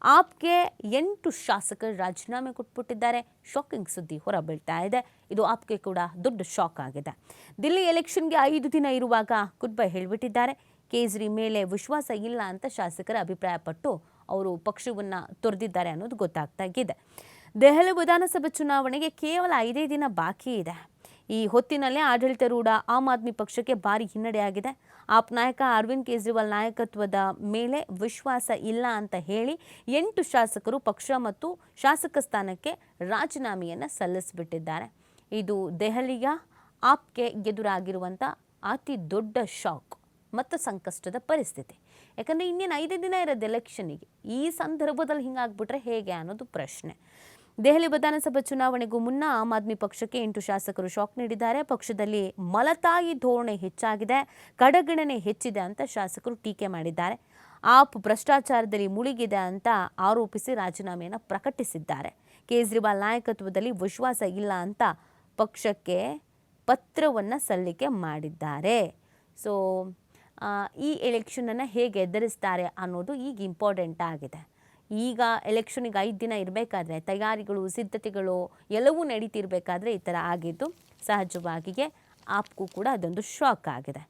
ಆಪ್ಗೆ 8 ಶಾಸಕರು ರಾಜೀನಾಮೆ ಕೊಟ್ಬಿಟ್ಟಿದ್ದಾರೆ. ಶಾಕಿಂಗ್ ಸುದ್ದಿ ಹೊರಬೀಳ್ತಾ ಇದೆ. ಇದು ಆಪ್ಗೆ ಕೂಡ ದೊಡ್ಡ ಶಾಕ್ ಆಗಿದೆ. ದಿಲ್ಲಿ ಎಲೆಕ್ಷನ್ಗೆ 5 ದಿನ ಇರುವಾಗ ಗುಡ್ ಬೈ ಹೇಳಿಬಿಟ್ಟಿದ್ದಾರೆ. ಕೇಜ್ರಿ ಮೇಲೆ ವಿಶ್ವಾಸ ಇಲ್ಲ ಅಂತ ಶಾಸಕರ ಅಭಿಪ್ರಾಯಪಟ್ಟು ಅವರು ಪಕ್ಷವನ್ನು ತೊರೆದಿದ್ದಾರೆ ಅನ್ನೋದು ಗೊತ್ತಾಗ್ತಾಗಿದೆ. ದೆಹಲಿ ವಿಧಾನಸಭೆ ಚುನಾವಣೆಗೆ ಕೇವಲ 5 ದಿನ ಬಾಕಿ ಇದೆ. ಈ ಹೊತ್ತಿನಲ್ಲೇ ಆಡಳಿತಾರೂಢ ಆಮ್ ಆದ್ಮಿ ಪಕ್ಷಕ್ಕೆ ಭಾರಿ ಹಿನ್ನಡೆಯಾಗಿದೆ. ಆಪ್ ನಾಯಕ ಅರವಿಂದ್ ಕೇಜ್ರಿವಾಲ್ ನಾಯಕತ್ವದ ಮೇಲೆ ವಿಶ್ವಾಸ ಇಲ್ಲ ಅಂತ ಹೇಳಿ 8 ಶಾಸಕರು ಪಕ್ಷ ಮತ್ತು ಶಾಸಕ ಸ್ಥಾನಕ್ಕೆ ರಾಜೀನಾಮೆಯನ್ನು ಸಲ್ಲಿಸಿಬಿಟ್ಟಿದ್ದಾರೆ. ಇದು ದೆಹಲಿಯ ಆಪ್ಗೆ ಎದುರಾಗಿರುವಂಥ ಅತಿ ದೊಡ್ಡ ಶಾಕ್ ಮತ್ತು ಸಂಕಷ್ಟದ ಪರಿಸ್ಥಿತಿ. ಯಾಕಂದರೆ ಇನ್ನೇನು 5 ದಿನ ಇರೋದು ಎಲೆಕ್ಷನ್ನಿಗೆ. ಈ ಸಂದರ್ಭದಲ್ಲಿ ಹಿಂಗಾಗ್ಬಿಟ್ರೆ ಹೇಗೆ ಅನ್ನೋದು ಪ್ರಶ್ನೆ. ದೆಹಲಿ ವಿಧಾನಸಭಾ ಚುನಾವಣೆಗೂ ಮುನ್ನ ಆಮ್ ಆದ್ಮಿ ಪಕ್ಷಕ್ಕೆ 8 ಶಾಸಕರು ಶಾಕ್ ನೀಡಿದ್ದಾರೆ. ಪಕ್ಷದಲ್ಲಿ ಮಲತಾಯಿ ಧೋರಣೆ ಹೆಚ್ಚಾಗಿದೆ, ಕಡೆಗಣನೆ ಹೆಚ್ಚಿದೆ ಅಂತ ಶಾಸಕರು ಟೀಕೆ ಮಾಡಿದ್ದಾರೆ. ಆಪ್ ಭ್ರಷ್ಟಾಚಾರದಲ್ಲಿ ಮುಳುಗಿದೆ ಅಂತ ಆರೋಪಿಸಿ ರಾಜೀನಾಮೆಯನ್ನು ಪ್ರಕಟಿಸಿದ್ದಾರೆ. ಕೇಜ್ರಿವಾಲ್ ನಾಯಕತ್ವದಲ್ಲಿ ವಿಶ್ವಾಸ ಇಲ್ಲ ಅಂತ ಪಕ್ಷಕ್ಕೆ ಪತ್ರವನ್ನು ಸಲ್ಲಿಕೆ ಮಾಡಿದ್ದಾರೆ. ಸೊ ಈ ಎಲೆಕ್ಷನನ್ನು ಹೇಗೆ ಎದುರಿಸ್ತಾರೆ ಅನ್ನೋದು ಈಗ ಇಂಪಾರ್ಟೆಂಟ್ ಆಗಿದೆ. ಈಗ ಎಲೆಕ್ಷನಿಗೆ 5 ದಿನ ಇರಬೇಕಾದ್ರೆ ತಯಾರಿಗಳು, ಸಿದ್ಧತೆಗಳು ಎಲ್ಲವೂ ನಡೀತಿರಬೇಕಾದ್ರೆ ಈ ಥರ ಆಗಿದ್ದು ಸಹಜವಾಗಿಯೇ ಆಪ್ಗೂ ಕೂಡ ಅದೊಂದು ಶಾಕ್ ಆಗಿದೆ.